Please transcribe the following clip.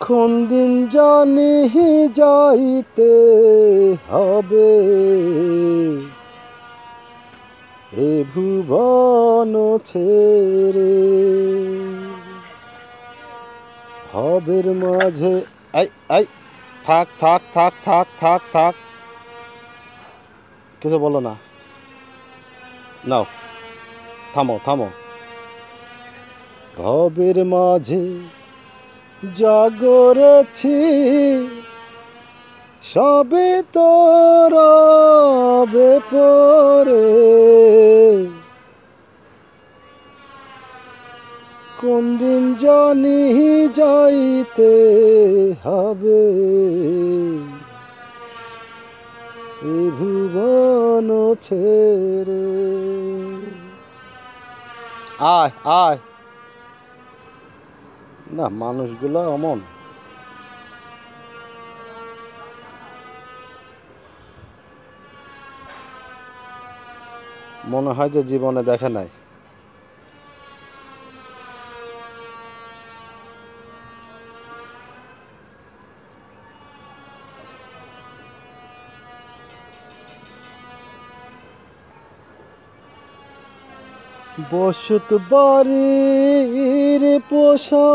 কোন দিন জানি যাইতে হবে এ ভুবন ছেড়ে। ভবের মাঝে আই আই থাক থাক থাক থাক থাক থাক, কিছু বলো না, নাও থামো থামো। ভবের মাঝে জাগরেছি সবে তো রবে পরে, কোন দিন জানি যাইতে হবে এ ভুবন ছেড়ে। আয় আয় না, মানুষগুলো অমন। মনে হয় যে জীবনে দেখে নাই। বসত বাড়ির পোষা